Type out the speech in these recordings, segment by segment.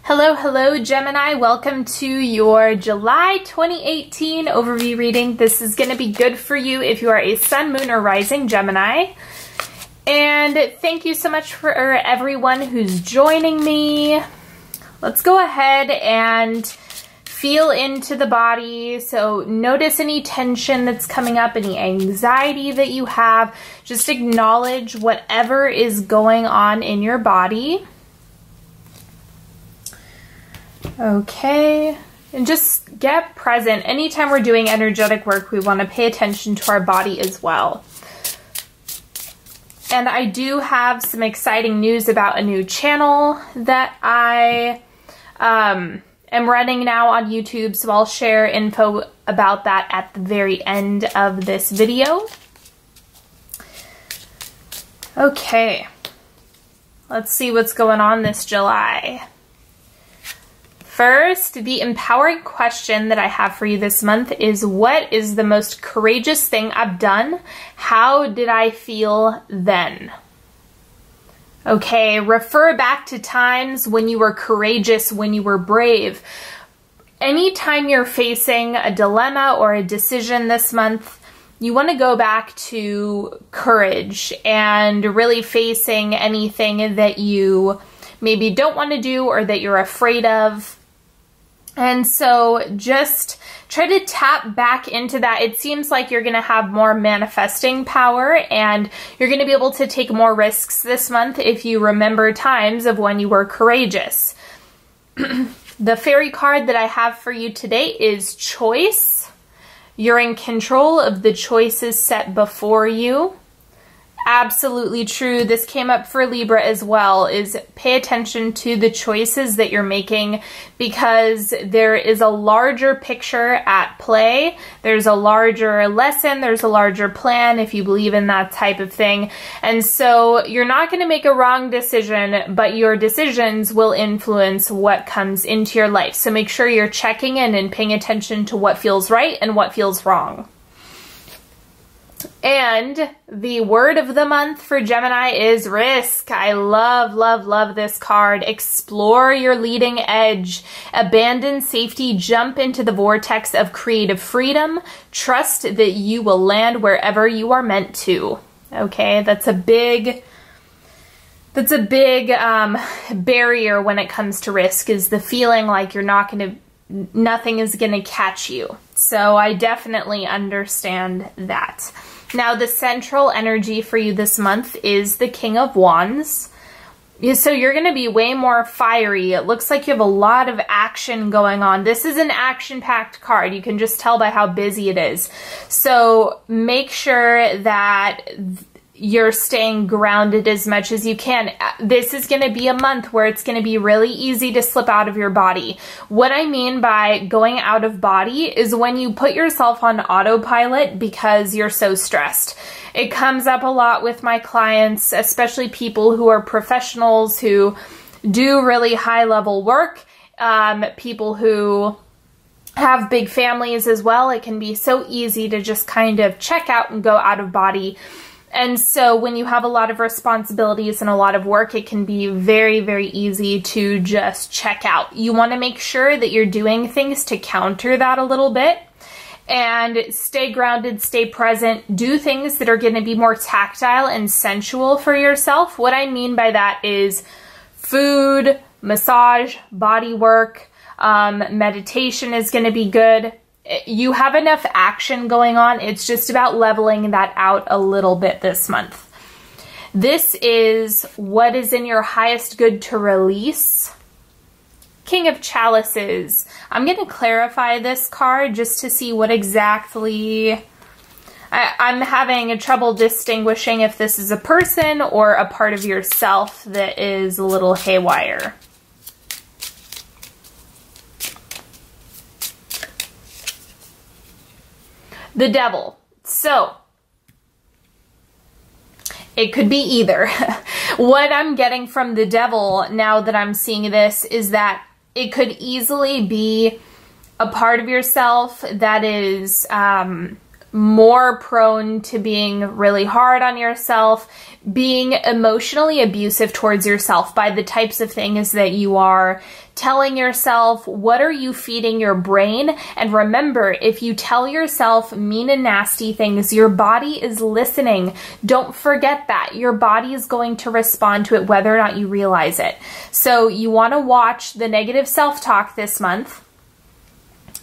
Hello, hello, Gemini. Welcome to your July 2018 overview reading. This is going to be good for you if you are a sun, moon, or rising Gemini. And thank you so much for everyone who's joining me. Let's go ahead and feel into the body. So notice any tension that's coming up, any anxiety that you have. Just acknowledge whatever is going on in your body. Okay, and just get present. Anytime we're doing energetic work, we want to pay attention to our body as well. And I do have some exciting news about a new channel that I am running now on YouTube, so I'll share info about that at the very end of this video. Okay, let's see what's going on this July. First, the empowering question that I have for you this month is, what is the most courageous thing I've done? How did I feel then? Okay, refer back to times when you were courageous, when you were brave. Anytime you're facing a dilemma or a decision this month, you want to go back to courage and really facing anything that you maybe don't want to do or that you're afraid of. And so just try to tap back into that. It seems like you're going to have more manifesting power and you're going to be able to take more risks this month if you remember times of when you were courageous. The fairy card that I have for you today is choice. You're in control of the choices set before you. Absolutely true. This came up for Libra as well, is pay attention to the choices that you're making because there is a larger picture at play. There's a larger lesson. There's a larger plan if you believe in that type of thing. And so you're not going to make a wrong decision, but your decisions will influence what comes into your life. So make sure you're checking in and paying attention to what feels right and what feels wrong. And the word of the month for Gemini is risk. I love, love, love this card. Explore your leading edge. Abandon safety. Jump into the vortex of creative freedom. Trust that you will land wherever you are meant to. Okay, that's a big barrier when it comes to risk, is the feeling like nothing is going to catch you. So I definitely understand that. Now, the central energy for you this month is the King of Wands. So you're going to be way more fiery. It looks like you have a lot of action going on. This is an action-packed card. You can just tell by how busy it is. So make sure that you're staying grounded as much as you can. This is going to be a month where it's going to be really easy to slip out of your body. What I mean by going out of body is when you put yourself on autopilot because you're so stressed. It comes up a lot with my clients, especially people who are professionals who do really high-level work, people who have big families as well. It can be so easy to just kind of check out and go out of body. And so when you have a lot of responsibilities and a lot of work, it can be very, very easy to just check out. You want to make sure that you're doing things to counter that a little bit and stay grounded, stay present, do things that are going to be more tactile and sensual for yourself. What I mean by that is food, massage, body work, meditation is going to be good. You have enough action going on. It's just about leveling that out a little bit this month. This is what is in your highest good to release. King of Chalices. I'm going to clarify this card just to see what exactly... I'm having trouble distinguishing if this is a person or a part of yourself that is a little haywire. The Devil. So, it could be either. What I'm getting from the Devil now that I'm seeing this is that it could easily be a part of yourself that is more prone to being really hard on yourself, being emotionally abusive towards yourself by the types of things that you are telling yourself. What are you feeding your brain? And remember, if you tell yourself mean and nasty things, your body is listening. Don't forget that. Your body is going to respond to it whether or not you realize it. So you want to watch the negative self-talk this month,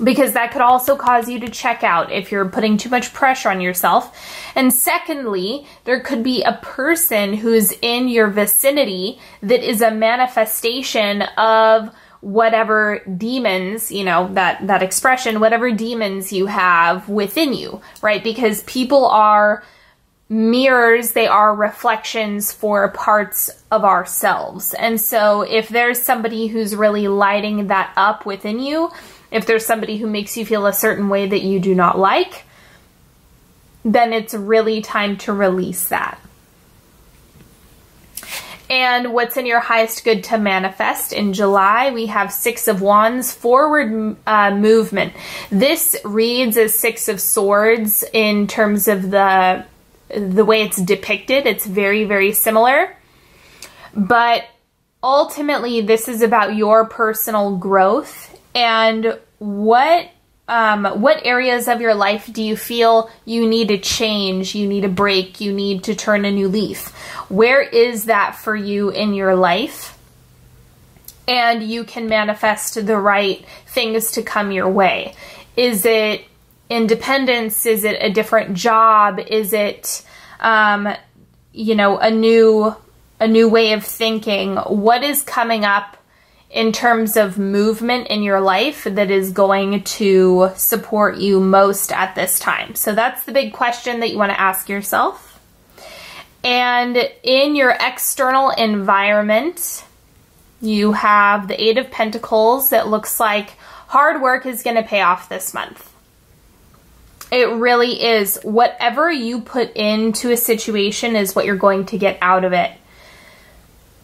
because that could also cause you to check out if you're putting too much pressure on yourself. And secondly, there could be a person who's in your vicinity that is a manifestation of whatever demons, you know, that expression, whatever demons you have within you, right? Because people are mirrors, they are reflections for parts of ourselves. And so if there's somebody who's really lighting that up within you, if there's somebody who makes you feel a certain way that you do not like, then it's really time to release that. And what's in your highest good to manifest in July? We have Six of Wands, forward movement. This reads as Six of Swords in terms of the way it's depicted. It's very, very similar. But ultimately, this is about your personal growth. And what areas of your life do you feel you need to change, you need a break, you need to turn a new leaf? Where is that for you in your life? And you can manifest the right things to come your way. Is it independence? Is it a different job? Is it, you know, a new way of thinking? What is coming up in terms of movement in your life that is going to support you most at this time? So that's the big question that you want to ask yourself. And in your external environment, you have the Eight of Pentacles. That looks like hard work is going to pay off this month. It really is. Whatever you put into a situation is what you're going to get out of it.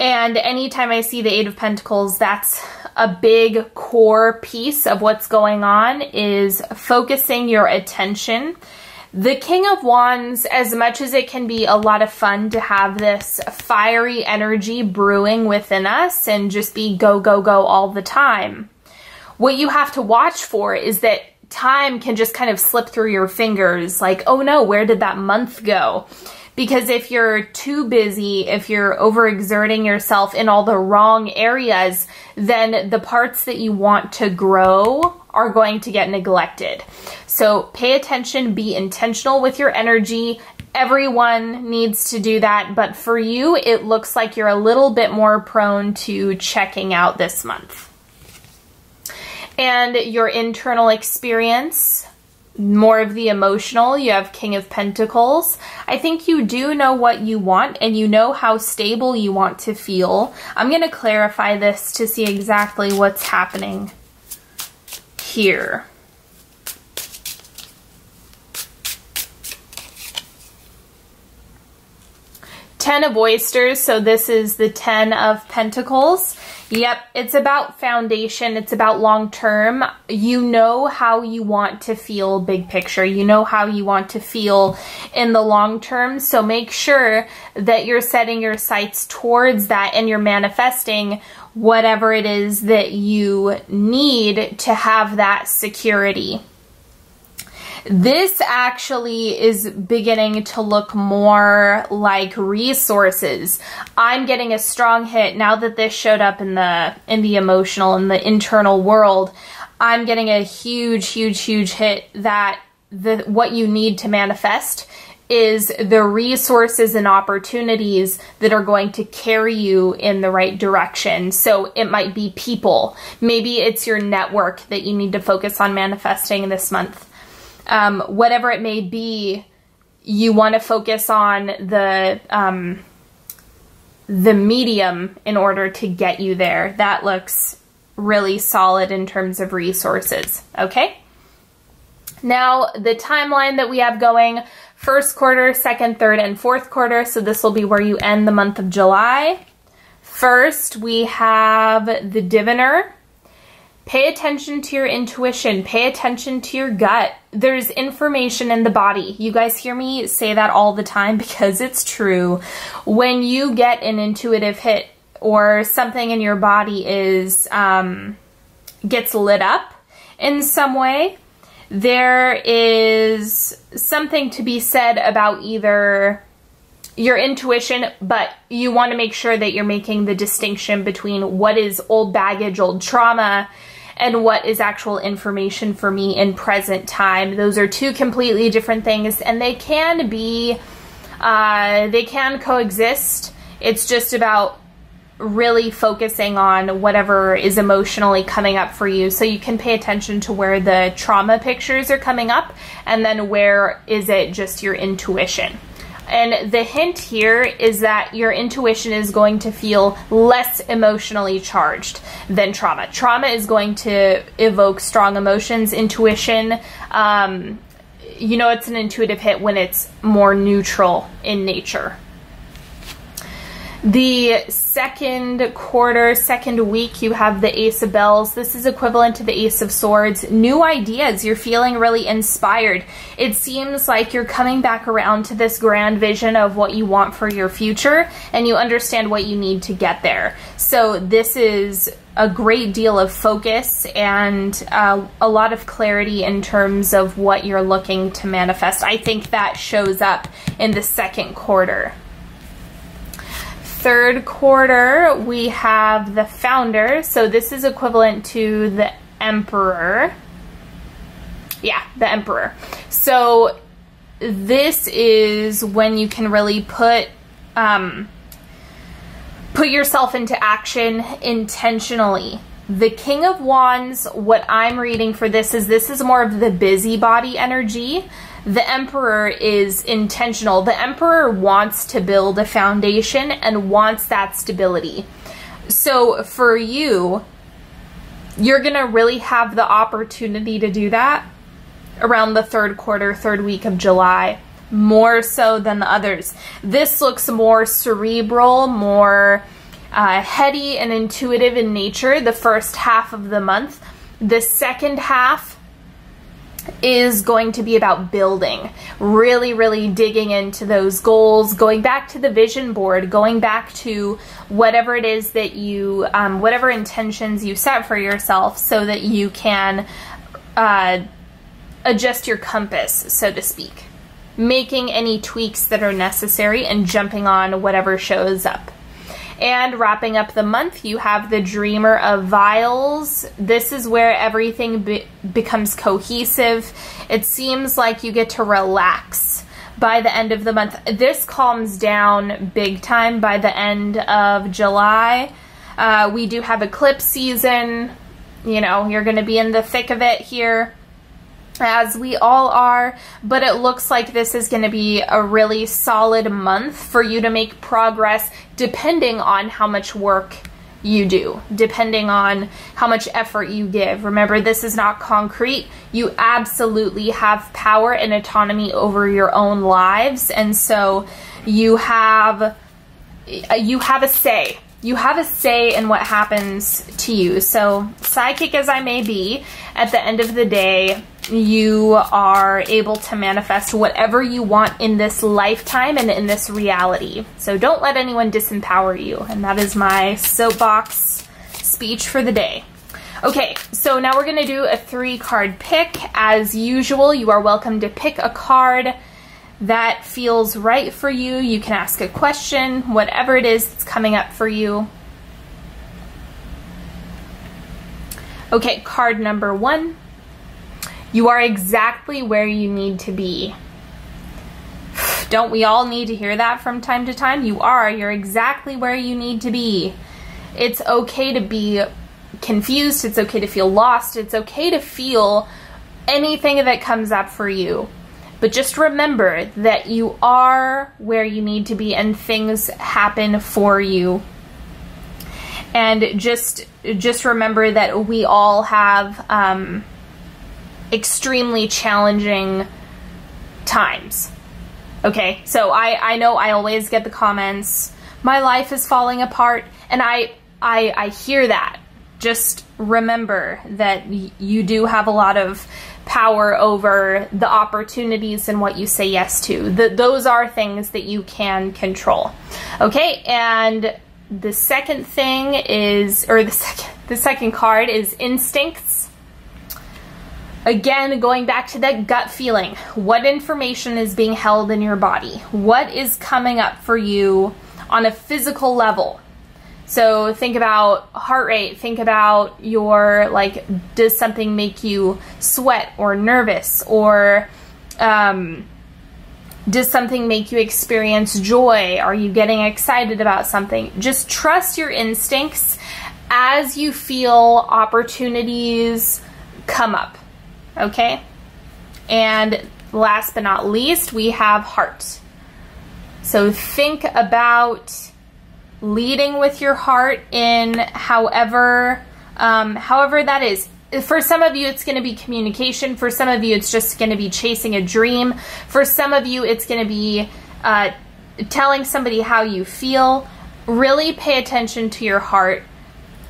And anytime I see the Eight of Pentacles, that's a big core piece of what's going on, is focusing your attention. The King of Wands, as much as it can be a lot of fun to have this fiery energy brewing within us and just be go, go, go all the time, what you have to watch for is that time can just kind of slip through your fingers, like, oh no, where did that month go? Because if you're too busy, if you're overexerting yourself in all the wrong areas, then the parts that you want to grow are going to get neglected. So pay attention, be intentional with your energy. Everyone needs to do that, but for you, it looks like you're a little bit more prone to checking out this month. And your internal experience, more of the emotional, you have King of Pentacles. I think you do know what you want and you know how stable you want to feel. I'm going to clarify this to see exactly what's happening here. Ten of Oysters, so this is the Ten of Pentacles. Yep, it's about foundation, it's about long term. You know how you want to feel big picture. You know how you want to feel in the long term. So make sure that you're setting your sights towards that and you're manifesting whatever it is that you need to have that security. This actually is beginning to look more like resources. I'm getting a strong hit now that this showed up in the emotional and the internal world. I'm getting a huge hit that what you need to manifest is the resources and opportunities that are going to carry you in the right direction. So it might be people. Maybe it's your network that you need to focus on manifesting this month. Whatever it may be, you want to focus on the medium in order to get you there. That looks really solid in terms of resources. Okay. Now the timeline that we have going, first quarter, second, third, and fourth quarter. So this will be where you end the month of July. First, we have the Diviner. Pay attention to your intuition. Pay attention to your gut. There's information in the body. You guys hear me say that all the time because it's true. When you get an intuitive hit or something in your body is gets lit up in some way, there is something to be said about either your intuition, but you want to make sure that you're making the distinction between what is old baggage, old trauma, and what is actual information for me in present time. Those are two completely different things, and they can be, they can coexist. It's just about really focusing on whatever is emotionally coming up for you, so you can pay attention to where the trauma pictures are coming up, and then where is it just your intuition. And the hint here is that your intuition is going to feel less emotionally charged than trauma. Trauma is going to evoke strong emotions. Intuition, you know, it's an intuitive hit when it's more neutral in nature. The second quarter, second week, you have the Ace of Bells. This is equivalent to the Ace of Swords. New ideas. You're feeling really inspired. It seems like you're coming back around to this grand vision of what you want for your future, and you understand what you need to get there. So this is a great deal of focus and a lot of clarity in terms of what you're looking to manifest. I think that shows up in the second quarter. Third quarter, we have the Founder. So this is equivalent to the Emperor. Yeah, the Emperor. So this is when you can really put yourself into action intentionally. The King of Wands, what I'm reading for this is more of the busybody energy. The Emperor is intentional. The Emperor wants to build a foundation and wants that stability. So for you, you're going to really have the opportunity to do that around the third quarter, third week of July, more so than the others. This looks more cerebral, more heady and intuitive in nature, the first half of the month. The second half is going to be about building, really digging into those goals, going back to the vision board, going back to whatever it is that you, whatever intentions you set for yourself, so that you can adjust your compass, so to speak, making any tweaks that are necessary and jumping on whatever shows up. And wrapping up the month, you have the Dreamer of Vials. This is where everything becomes cohesive. It seems like you get to relax by the end of the month. This calms down big time by the end of July. We do have eclipse season. You know, you're going to be in the thick of it here, as we all are, but it looks like this is going to be a really solid month for you to make progress, depending on how much work you do, depending on how much effort you give. Remember, this is not concrete. You absolutely have power and autonomy over your own lives, and so you have a say. You have a say in what happens to you. So psychic as I may be, at the end of the day, you are able to manifest whatever you want in this lifetime and in this reality. So don't let anyone disempower you. And that is my soapbox speech for the day. Okay, so now we're going to do a 3-card pick. As usual, you are welcome to pick a card that feels right for you. You can ask a question, whatever it is that's coming up for you. Okay, card number 1. You are exactly where you need to be. Don't we all need to hear that from time to time? You are. You're exactly where you need to be. It's okay to be confused. It's okay to feel lost. It's okay to feel anything that comes up for you. But just remember that you are where you need to be and things happen for you. And just remember that we all have extremely challenging times. Okay, so I know I always get the comments, my life is falling apart, and I hear that. just remember that you do have a lot of power over the opportunities and what you say yes to. Those are things that you can control. Okay, and the second thing is, or the second card is instincts. Again, going back to that gut feeling. What information is being held in your body? What is coming up for you on a physical level? So think about heart rate, think about your, like, does something make you sweat or nervous, or does something make you experience joy? Are you getting excited about something? Just trust your instincts as you feel opportunities come up, okay? And last but not least, we have heart. So think about leading with your heart in however that is. For some of you, it's going to be communication. For some of you, it's just going to be chasing a dream. For some of you, it's going to be telling somebody how you feel. Really pay attention to your heart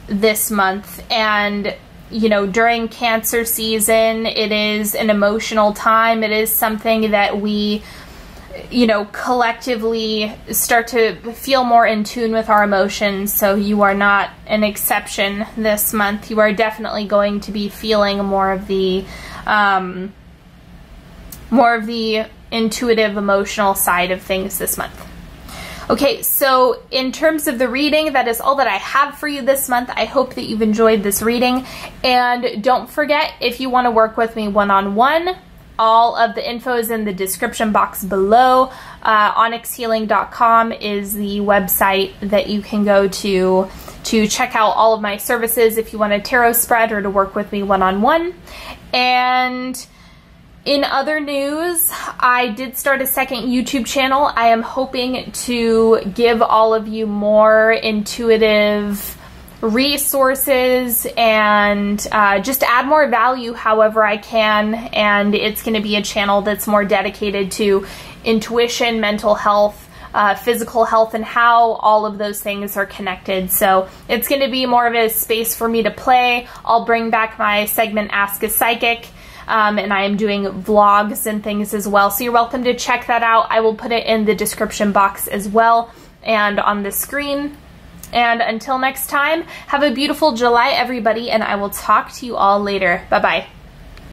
this month. And, you know, during Cancer season, it is an emotional time. It is something that we, you know, collectively start to feel more in tune with our emotions. So you are not an exception this month. You are definitely going to be feeling more of the intuitive, emotional side of things this month. Okay, so in terms of the reading, that is all that I have for you this month. I hope that you've enjoyed this reading. And don't forget, if you want to work with me one-on-one, all of the info is in the description box below. Onyxhealing.com is the website that you can go to check out all of my services if you want a tarot spread or to work with me one-on-one. And in other news, I did start a second YouTube channel. I am hoping to give all of you more intuitive resources and just add more value however I can. And it's going to be a channel that's more dedicated to intuition, mental health, physical health, and how all of those things are connected. So it's going to be more of a space for me to play. I'll bring back my segment Ask a Psychic, and I am doing vlogs and things as well. So you're welcome to check that out. I will put it in the description box as well and on the screen. And until next time, have a beautiful July, everybody, and I will talk to you all later. Bye-bye.